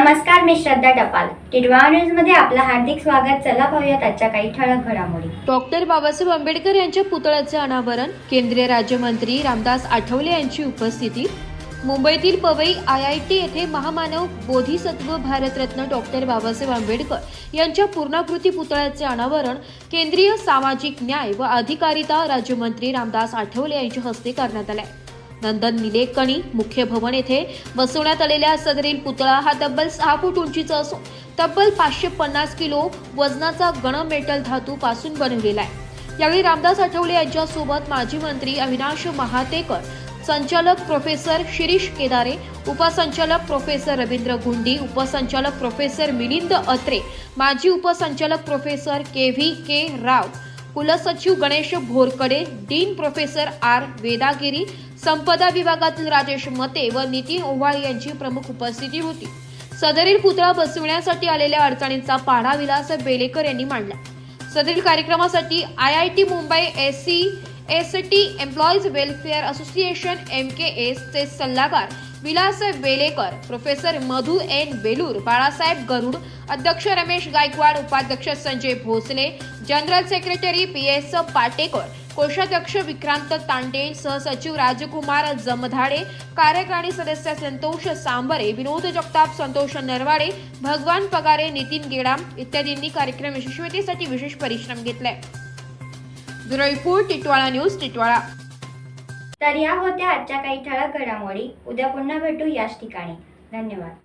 नमस्कार, मी श्रद्धा टपाल. टिटवाळा न्यूज मध्ये आपलं हार्दिक स्वागत. चला पाहूयात आजच्या काही ठळक घडामोडी. डॉक्टर बाबासाहेब आंबेडकर यांच्या पुतळ्याचे अनावरण. केंद्रीय राज्यमंत्री रामदास आठवले यांची उपस्थिती. मुंबईतील पवई IIT येथे महामानव बोधिसत्व भारतरत्न डॉक्टर बाबासाहेब आंबेडकर यांच्या पूर्णाकृती पुतळ्याचे अनावरण केंद्रीय सामाजिक न्याय व अधिकारिता राज्यमंत्री रामदास आठवले यांच्या हस्ते करण्यात आले. नंदन निलेकणी मुख्य भवन येथे बसवण्यात आलेल्या सदरील पुतळा हा तब्बल 6 फूट उंचीचा असून तब्बल 550 किलो वजनाचा गण मेटल धातू पासून बनवलेला आहे. यावेळी रामदास आठवले यांच्या सोबत माजी मंत्री अविनाश महातेकर, संचालक प्रोफेसर शिरीष केदारे, उपसंचालक प्रोफेसर रवींद्र गुंडी, उपसंचालक प्रोफेसर मिलिंद अत्रे, माजी उपसंचालक प्रोफेसर KVK राव, कुलसचिव गणेश भोरकडे, डीन प्रोफेसर R वेदागिरी, संपदा विभागातील राजेश मते व नितीन ओव्हाळ यांची प्रमुख उपस्थिती होती. सदरील पुतळा बसविण्यासाठी आलेल्या अडचणींचा पाढा विलास बेलेकर यांनी मांडला. सदरील कार्यक्रमासाठी IIT Mumbai SC/ST employees welfare association MKS चे सल्लागार विलास बेलेकर, प्रोफेसर मधु N बेलूर, बाळासाहेब गरुड, अध्यक्ष रमेश गायकवाड, उपाध्यक्ष Sanjay Bhosale, general secretary PS Patekar, कोषाध्यक्ष विक्रांत तांडेल, सहसचिव राजकुमार जमधाडे, कार्यकारिणी सदस्य संतोष सांबरे, विनोद जगताप, संतोष नरवाडे, भगवान पगारे, नितीन गेडाम इत्यादींनी कार्यक्रम यशस्वीतेसाठी विशेष परिश्रम घेतले. Bureau report, Titwala news, Titwala. तर या होत्या आजच्या काही ठळक घडामोडी. उद्या पुन्हा भेटू याच ठिकाणी. धन्यवाद.